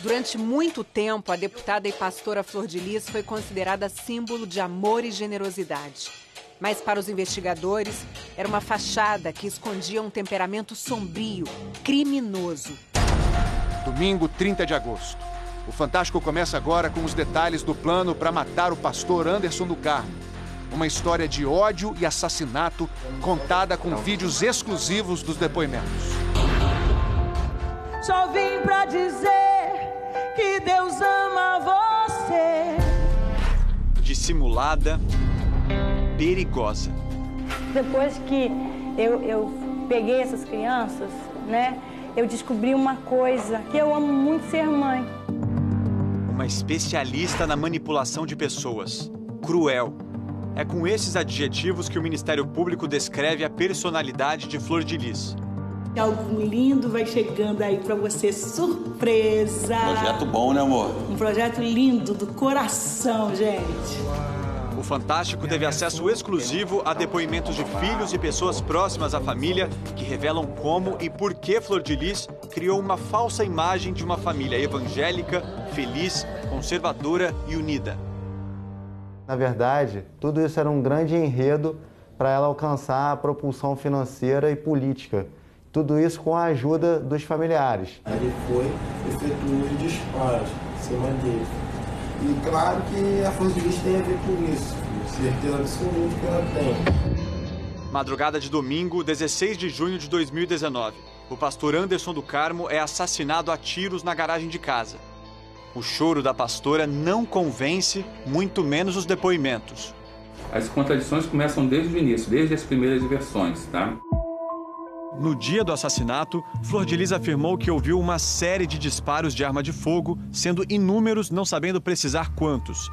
Durante muito tempo, a deputada e pastora Flor de Lis foi considerada símbolo de amor e generosidade. Mas para os investigadores, era uma fachada que escondia um temperamento sombrio, criminoso. Domingo, 30 de agosto. O Fantástico começa agora com os detalhes do plano para matar o pastor Anderson do Carmo. Uma história de ódio e assassinato contada com vídeos exclusivos dos depoimentos. Só vim pra dizer que Deus ama você. Dissimulada, perigosa. Depois que eu peguei essas crianças, né, eu descobri uma coisa, que eu amo muito ser mãe. Uma especialista na manipulação de pessoas. Cruel. É com esses adjetivos que o Ministério Público descreve a personalidade de Flor de Lis. Algo lindo vai chegando aí pra você, surpresa. Projeto bom, né, amor? Um projeto lindo, do coração, gente. O Fantástico teve acesso exclusivo a depoimentos de filhos e pessoas próximas à família que revelam como e por que Flor de Lis criou uma falsa imagem de uma família evangélica, feliz, conservadora e unida. Na verdade, tudo isso era um grande enredo para ela alcançar a propulsão financeira e política. Tudo isso com a ajuda dos familiares. Ele foi, efetuou os disparos em cima dele. E claro que a Flor de Lis tem a ver com isso. Certeza absoluta que ela tem. Madrugada de domingo, 16 de junho de 2019. O pastor Anderson do Carmo é assassinado a tiros na garagem de casa. O choro da pastora não convence, muito menos os depoimentos. As contradições começam desde o início, desde as primeiras versões, tá? No dia do assassinato, Flor de Lis afirmou que ouviu uma série de disparos de arma de fogo, sendo inúmeros, não sabendo precisar quantos.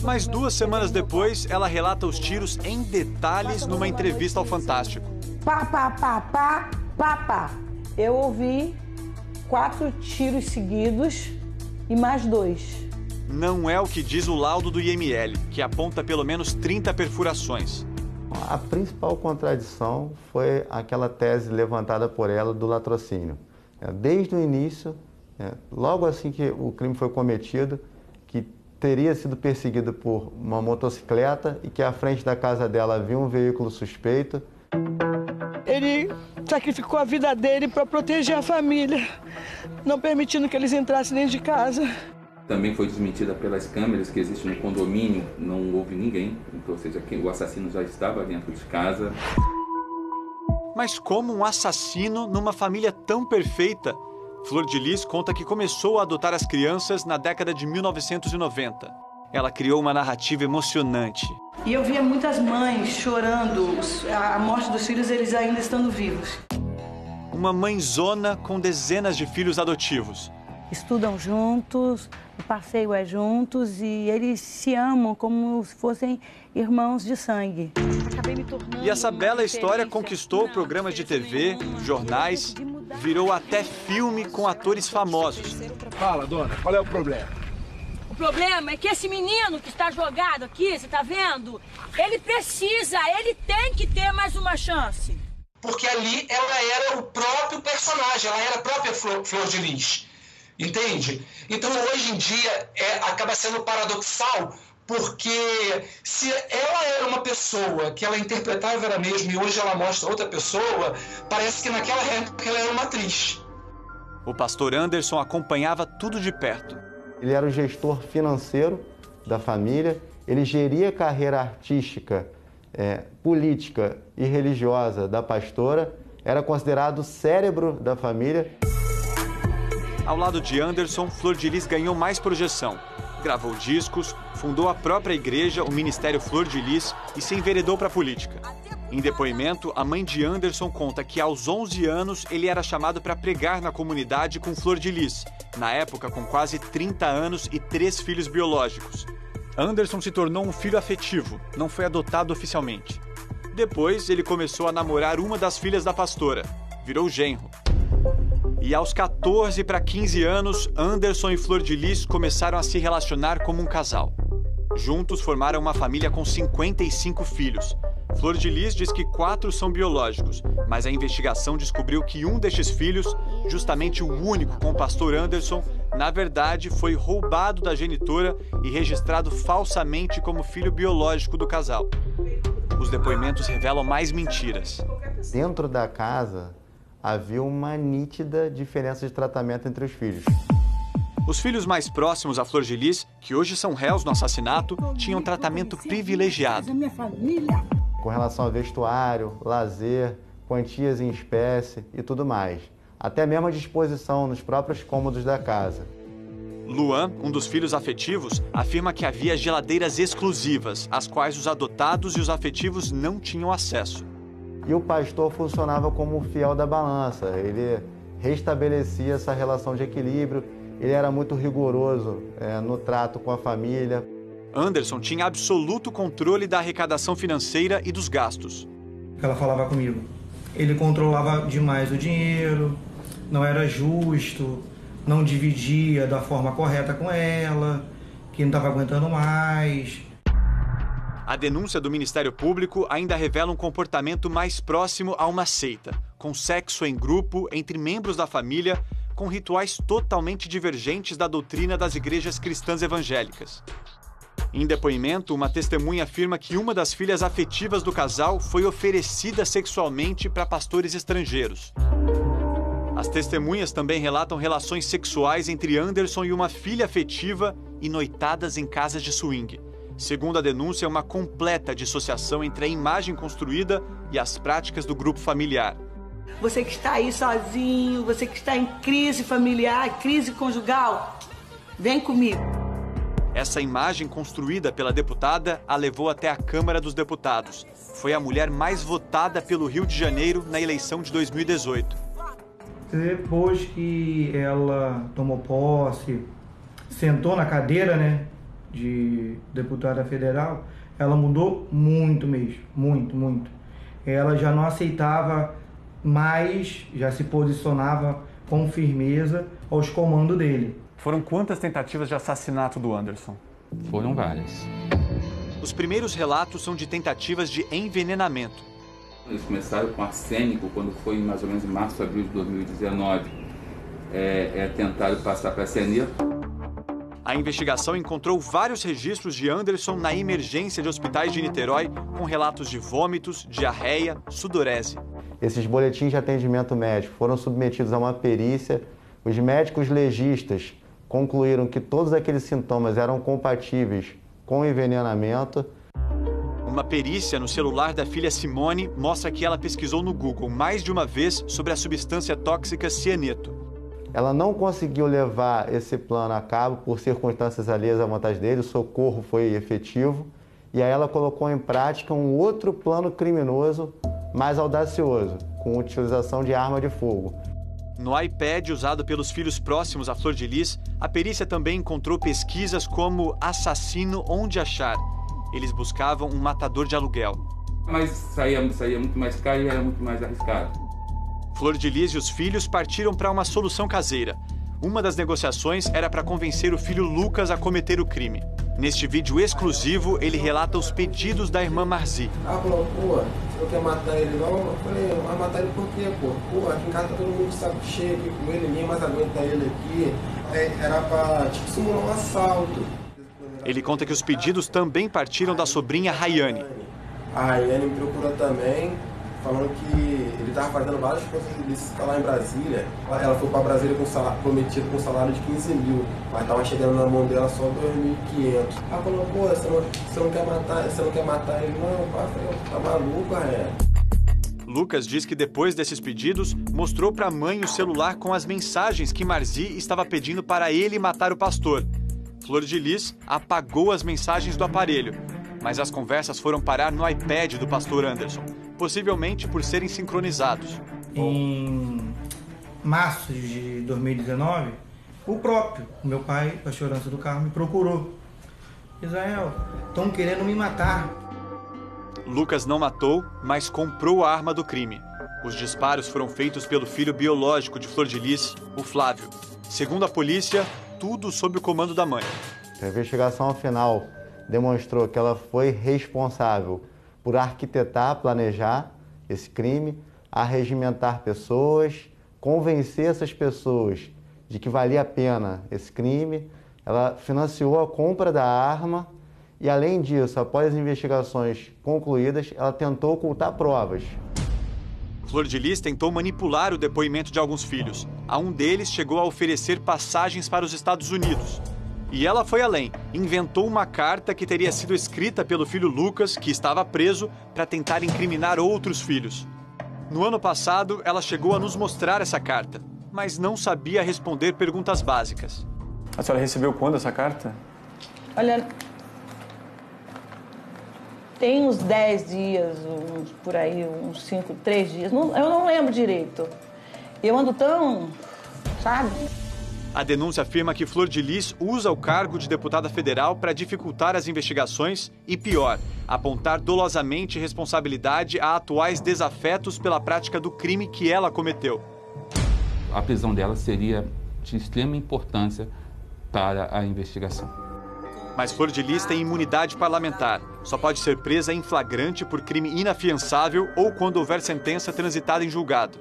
Mas 2 semanas depois, ela relata os tiros em detalhes numa entrevista ao Fantástico. Pá, pá, pá, pá, pá, pá. Eu ouvi 4 tiros seguidos e mais 2. Não é o que diz o laudo do IML, que aponta pelo menos 30 perfurações. A principal contradição foi aquela tese levantada por ela do latrocínio. Desde o início, logo assim que o crime foi cometido, que teria sido perseguido por uma motocicleta e que à frente da casa dela havia um veículo suspeito. Ele sacrificou a vida dele para proteger a família, não permitindo que eles entrassem dentro de casa. Também foi desmentida pelas câmeras que existem no condomínio, não houve ninguém, então, ou seja, o assassino já estava dentro de casa. Mas como um assassino numa família tão perfeita? Flor de Lis conta que começou a adotar as crianças na década de 1990. Ela criou uma narrativa emocionante. E eu via muitas mães chorando a morte dos filhos, eles ainda estando vivos. Uma mãezona com dezenas de filhos adotivos. Estudam juntos, o passeio é juntos e eles se amam como se fossem irmãos de sangue. E essa bela história conquistou programas de TV, jornais, virou até filme com atores famosos. Fala, dona, qual é o problema? O problema é que esse menino que está jogado aqui, você tá vendo? Ele tem que ter mais uma chance. Porque ali ela era o próprio personagem, ela era a própria Flor de Lis. Entende? Então, hoje em dia, acaba sendo paradoxal, porque se ela era uma pessoa que ela interpretava era mesmo e hoje ela mostra outra pessoa, parece que naquela época ela era uma atriz. O pastor Anderson acompanhava tudo de perto. Ele era o gestor financeiro da família, ele geria a carreira artística, política e religiosa da pastora, era considerado o cérebro da família. Ao lado de Anderson, Flor de Lis ganhou mais projeção. Gravou discos, fundou a própria igreja, o Ministério Flor de Lis, e se enveredou para a política. Em depoimento, a mãe de Anderson conta que aos 11 anos ele era chamado para pregar na comunidade com Flor de Lis, na época com quase 30 anos e 3 filhos biológicos. Anderson se tornou um filho afetivo, não foi adotado oficialmente. Depois, ele começou a namorar uma das filhas da pastora, virou genro. E aos 14 para 15 anos, Anderson e Flor de Lis começaram a se relacionar como um casal. Juntos formaram uma família com 55 filhos. Flor de Lis diz que 4 são biológicos, Mas a investigação descobriu que um destes filhos, justamente o único com o pastor Anderson, na verdade foi roubado da genitora e registrado falsamente como filho biológico do casal. Os depoimentos revelam mais mentiras. Dentro da casa havia uma nítida diferença de tratamento entre os filhos. Os filhos mais próximos a Flor de Lis, que hoje são réus no assassinato, tinham tratamento privilegiado. Com relação ao vestuário, lazer, quantias em espécie e tudo mais. Até mesmo a disposição nos próprios cômodos da casa. Luan, um dos filhos afetivos, afirma que havia geladeiras exclusivas, às quais os adotados e os afetivos não tinham acesso. E o pastor funcionava como o fiel da balança. Ele restabelecia essa relação de equilíbrio. Ele era muito rigoroso no trato com a família. Anderson tinha absoluto controle da arrecadação financeira e dos gastos. Ela falava comigo. Ele controlava demais o dinheiro, não era justo, não dividia da forma correta com ela, que não estava aguentando mais. A denúncia do Ministério Público ainda revela um comportamento mais próximo a uma seita, com sexo em grupo entre membros da família, com rituais totalmente divergentes da doutrina das igrejas cristãs evangélicas. Em depoimento, uma testemunha afirma que uma das filhas afetivas do casal foi oferecida sexualmente para pastores estrangeiros. As testemunhas também relatam relações sexuais entre Anderson e uma filha afetiva e noitadas em casas de swing. Segundo a denúncia, uma completa dissociação entre a imagem construída e as práticas do grupo familiar. Você que está aí sozinho, você que está em crise familiar, crise conjugal, vem comigo. Essa imagem construída pela deputada a levou até a Câmara dos Deputados. Foi a mulher mais votada pelo Rio de Janeiro na eleição de 2018. Depois que ela tomou posse, sentou na cadeira, né, de deputada federal, ela mudou muito mesmo, muito. Ela já não aceitava mais, já se posicionava com firmeza aos comandos dele. Foram quantas tentativas de assassinato do Anderson? Foram várias. Os primeiros relatos são de tentativas de envenenamento. Eles começaram com arsênico quando foi mais ou menos em março, abril de 2019. Tentaram passar para cianeto. A investigação encontrou vários registros de Anderson na emergência de hospitais de Niterói, com relatos de vômitos, diarreia, sudorese. Esses boletins de atendimento médico foram submetidos a uma perícia. Os médicos legistas concluíram que todos aqueles sintomas eram compatíveis com envenenamento. Uma perícia no celular da filha Simone mostra que ela pesquisou no Google mais de uma vez sobre a substância tóxica cianeto. Ela não conseguiu levar esse plano a cabo por circunstâncias alheias à vontade dele, o socorro foi efetivo, e aí ela colocou em prática um outro plano criminoso mais audacioso, com utilização de arma de fogo. No iPad usado pelos filhos próximos à Flor de Lis, a perícia também encontrou pesquisas como assassino onde achar. Eles buscavam um matador de aluguel. Mas saía muito mais caro e era muito mais arriscado. Flor de Lis e os filhos partiram para uma solução caseira. Uma das negociações era para convencer o filho Lucas a cometer o crime. Neste vídeo exclusivo, ele relata os pedidos da irmã Marzi. Falou, pô, você não quer matar ele não? Eu falei, vai matar ele por quê, pô? Pô, aqui em casa tá todo mundo de saco cheio aqui com ele, ninguém mais aguenta ele aqui. Era pra, simular um assalto. Ele conta que os pedidos também partiram da sobrinha Rayane. A Rayane me procurou também, falando que ele estava fazendo várias coisas ilícitas lá em Brasília. Ela foi para Brasília prometido com um salário de 15 mil, mas estava chegando na mão dela só 2.500. Ela falou, pô, você não quer matar ele não? Pai, eu falei, tá maluco, Lucas diz que depois desses pedidos, mostrou para a mãe o celular com as mensagens que Marzi estava pedindo para ele matar o pastor. Flor de Lis apagou as mensagens do aparelho, mas as conversas foram parar no iPad do pastor Anderson, possivelmente por serem sincronizados. Em março de 2019, o meu pai, pastor Anderson do Carmo, me procurou. Israel, estão querendo me matar. Lucas não matou, mas comprou a arma do crime. Os disparos foram feitos pelo filho biológico de Flor de Lis, o Flávio. Segundo a polícia, tudo sob o comando da mãe. A investigação final demonstrou que ela foi responsável por arquitetar, planejar esse crime, arregimentar pessoas, convencer essas pessoas de que valia a pena esse crime. Ela financiou a compra da arma e, além disso, após as investigações concluídas, ela tentou ocultar provas. Flor de Lis tentou manipular o depoimento de alguns filhos. A um deles chegou a oferecer passagens para os Estados Unidos. E ela foi além, inventou uma carta que teria sido escrita pelo filho Lucas, que estava preso, para tentar incriminar outros filhos. No ano passado, ela chegou a nos mostrar essa carta, mas não sabia responder perguntas básicas. A senhora recebeu quando essa carta? Olha, tem uns 10 dias, por aí, uns 5, 3 dias. Eu não lembro direito. Eu ando tão, sabe? A denúncia afirma que Flor de Lis usa o cargo de deputada federal para dificultar as investigações e, pior, apontar dolosamente responsabilidade a atuais desafetos pela prática do crime que ela cometeu. A prisão dela seria de extrema importância para a investigação. Mas Flor de Lis tem imunidade parlamentar. Só pode ser presa em flagrante por crime inafiançável ou quando houver sentença transitada em julgado.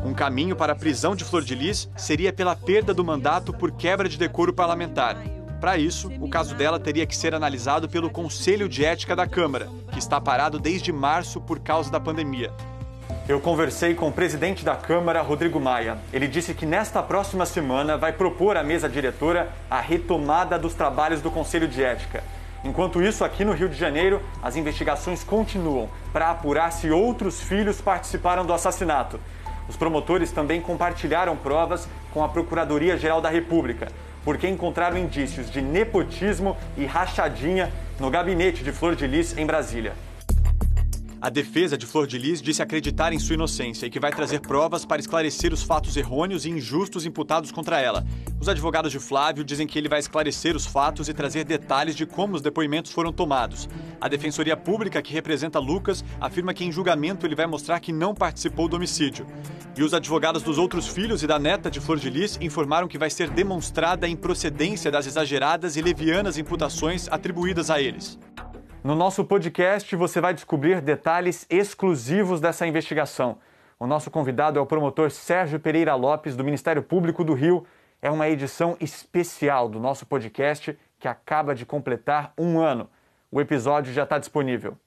Um caminho para a prisão de Flor de Lis seria pela perda do mandato por quebra de decoro parlamentar. Para isso, o caso dela teria que ser analisado pelo Conselho de Ética da Câmara, que está parado desde março por causa da pandemia. Eu conversei com o presidente da Câmara, Rodrigo Maia. Ele disse que nesta próxima semana vai propor à mesa diretora a retomada dos trabalhos do Conselho de Ética. Enquanto isso, aqui no Rio de Janeiro, as investigações continuam para apurar se outros filhos participaram do assassinato. Os promotores também compartilharam provas com a Procuradoria-Geral da República, porque encontraram indícios de nepotismo e rachadinha no gabinete de Flor de Lis, em Brasília. A defesa de Flor de Lis disse acreditar em sua inocência e que vai trazer provas para esclarecer os fatos errôneos e injustos imputados contra ela. Os advogados de Flávio dizem que ele vai esclarecer os fatos e trazer detalhes de como os depoimentos foram tomados. A Defensoria Pública, que representa Lucas, afirma que em julgamento ele vai mostrar que não participou do homicídio. E os advogados dos outros filhos e da neta de Flor de Lis informaram que vai ser demonstrada a improcedência das exageradas e levianas imputações atribuídas a eles. No nosso podcast, você vai descobrir detalhes exclusivos dessa investigação. O nosso convidado é o promotor Sérgio Pereira Lopes, do Ministério Público do Rio. É uma edição especial do nosso podcast que acaba de completar 1 ano. O episódio já está disponível.